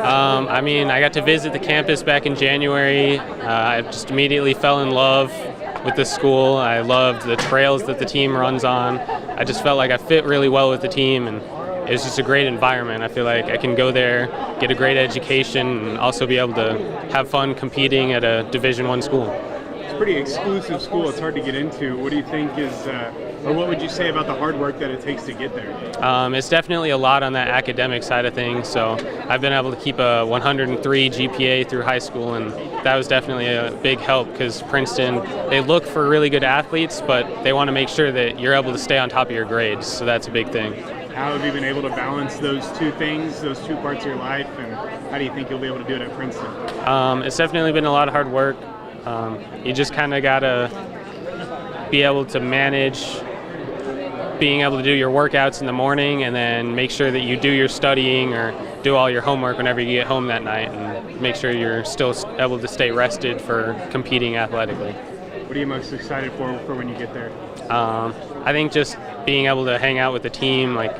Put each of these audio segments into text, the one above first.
I mean, I got to visit the campus back in January. I just immediately fell in love with the school. I loved the trails that the team runs on. I just felt like I fit really well with the team, and it was just a great environment. I feel like I can go there, get a great education, and also be able to have fun competing at a Division I school. It's a pretty exclusive school. It's hard to get into. What do you think is, or what would you say about the hard work that it takes to get there? It's definitely a lot on that academic side of things. So I've been able to keep a 103 GPA through high school, and that was definitely a big help because Princeton, they look for really good athletes, but they want to make sure that you're able to stay on top of your grades. So that's a big thing. How have you been able to balance those two things, those two parts of your life, and how do you think you'll be able to do it at Princeton? It's definitely been a lot of hard work. You just kind of got to be able to manage being able to do your workouts in the morning and then make sure that you do your studying or do all your homework whenever you get home that night, and make sure you're still able to stay rested for competing athletically. What are you most excited for when you get there? I think just being able to hang out with the team. Like,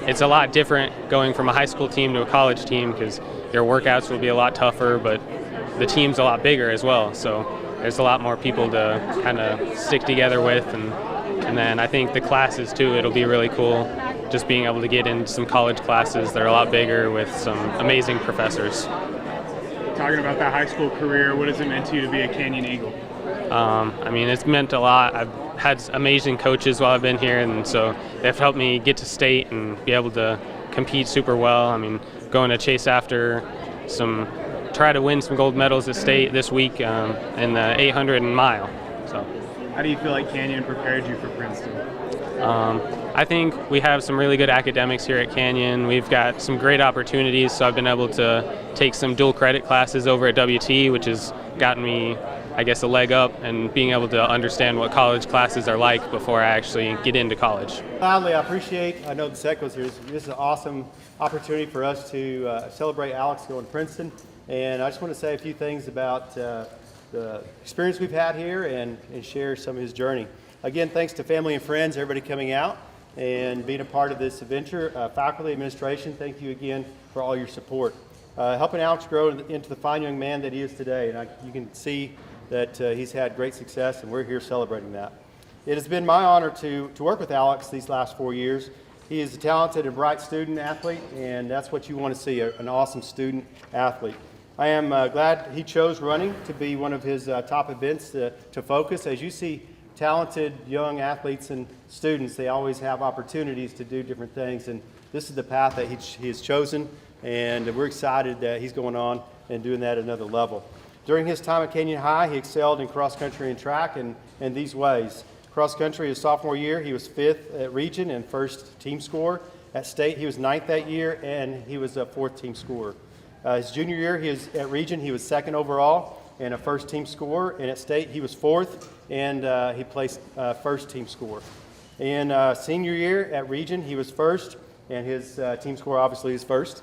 it's a lot different going from a high school team to a college team because your workouts will be a lot tougher, but the team's a lot bigger as well. So there's a lot more people to kind of stick together with, and then I think the classes too, it'll be really cool just being able to get into some college classes that are a lot bigger with some amazing professors. Talking about that high school career, what has it meant to you to be a Canyon Eagle? I mean, it's meant a lot. I've had amazing coaches while I've been here, and so they've helped me get to state and be able to compete super well. I mean, going to chase after try to win some gold medals at state this week in the 800 and mile. So, how do you feel like Canyon prepared you for Princeton? I think we have some really good academics here at Canyon. We've got some great opportunities, so I've been able to take some dual credit classes over at WT, which has gotten me, I guess, a leg up and being able to understand what college classes are like before I actually get into college. Loudly, I know the SEC was here. This is an awesome opportunity for us to celebrate Alex going to Princeton. And I just want to say a few things about the experience we've had here and share some of his journey. Again, thanks to family and friends, everybody coming out and being a part of this adventure. Faculty, administration, thank you again for all your support. Helping Alex grow into the fine young man that he is today. And you can see that he's had great success, and we're here celebrating that. It has been my honor to work with Alex these last 4 years. He is a talented and bright student athlete, and that's what you want to see, an awesome student athlete. I am glad he chose running to be one of his top events to focus. As you see talented young athletes and students, they always have opportunities to do different things, and this is the path that he has chosen, and we're excited that he's going on and doing that at another level. During his time at Canyon High, he excelled in cross country and track in these ways. Cross country his sophomore year, he was 5th at region and 1st team scorer. At state, he was 9th that year, and he was a 4th team scorer. His junior year, at region, he was 2nd overall and a 1st team scorer. And at state, he was 4th, and he placed 1st team scorer. In senior year at region, he was 1st, and his team score obviously is 1st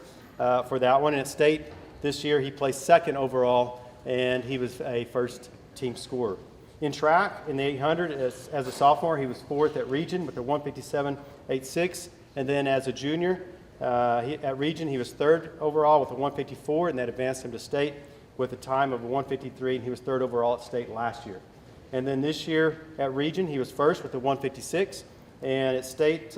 for that one. And at state this year, he placed 2nd overall, and he was a 1st team scorer. In track, in the 800, as a sophomore, he was 4th at region with a 157.86, and then as a junior, at region, he was 3rd overall with a 154, and that advanced him to state with a time of 153, and he was 3rd overall at state last year. And then this year at region, he was 1st with a 156, and at state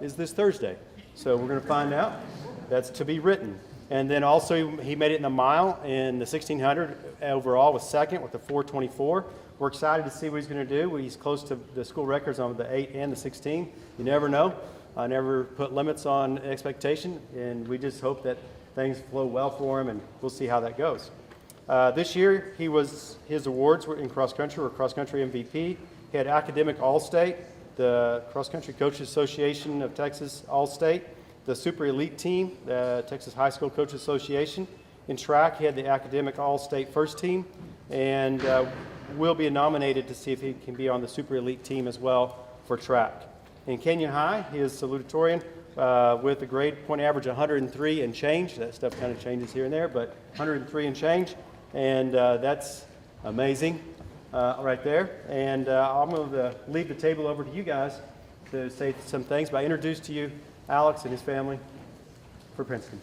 is this Thursday. So we're going to find out. That's to be written. And then also he made it in the mile in the 1600 overall, was 2nd with a 424. We're excited to see what he's going to do. He's close to the school records on the 8 and the 16. You never know. I never put limits on expectation, and we just hope that things flow well for him, and we'll see how that goes. This year, his awards were in cross country, were cross country MVP. He had academic All-State, the Cross Country Coaches Association of Texas All-State, the Super Elite Team, the Texas High School Coaches Association. In track, he had the academic All-State first team, and will be nominated to see if he can be on the Super Elite Team as well for track. In Canyon High, he is salutatorian with a grade point average 103 and change. That stuff kind of changes here and there, but 103 and change, and that's amazing right there. And I'm going to leave the table over to you guys to say some things, but I introduce to you Alex and his family for Princeton.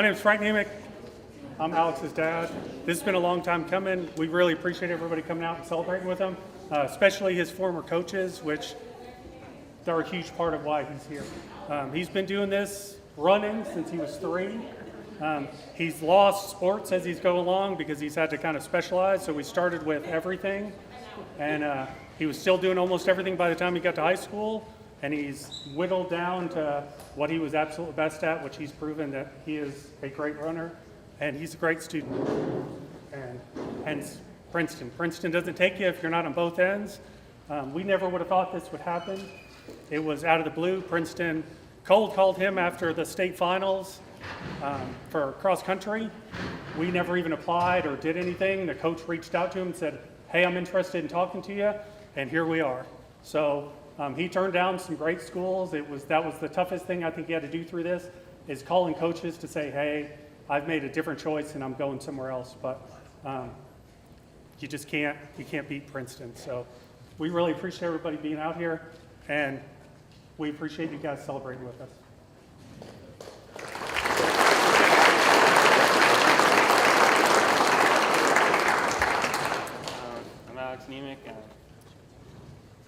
My name is Frank Niemic. I'm Alex's dad. This has been a long time coming. We really appreciate everybody coming out and celebrating with him, especially his former coaches, which they're a huge part of why he's here. He's been doing this running since he was 3. He's lost sports as he's going along because he's had to kind of specialize. So we started with everything, and he was still doing almost everything by the time he got to high school. And he's whittled down to what he was absolutely best at, which he's proven that he is a great runner, and he's a great student. And hence Princeton. Princeton doesn't take you if you're not on both ends. We never would have thought this would happen. It was out of the blue. Princeton cold called him after the state finals for cross country. We never even applied or did anything. The coach reached out to him and said, "Hey, I'm interested in talking to you," and here we are. So he turned down some great schools. That was the toughest thing I think he had to do through this, is calling coaches to say, "Hey, I've made a different choice and I'm going somewhere else." But you just can't beat Princeton. So we really appreciate everybody being out here, and we appreciate you guys celebrating with us. I'm Alex Niemic.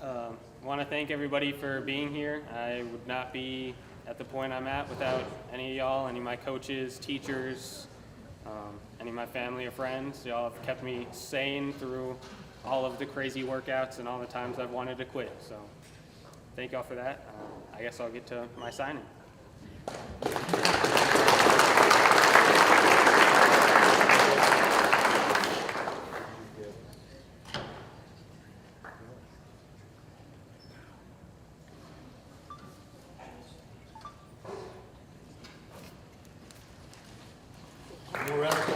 I want to thank everybody for being here. I would not be at the point I'm at without any of y'all, any of my coaches, teachers, any of my family or friends. Y'all have kept me sane through all of the crazy workouts and all the times I've wanted to quit. So thank y'all for that. I guess I'll get to my signing. More round of applause.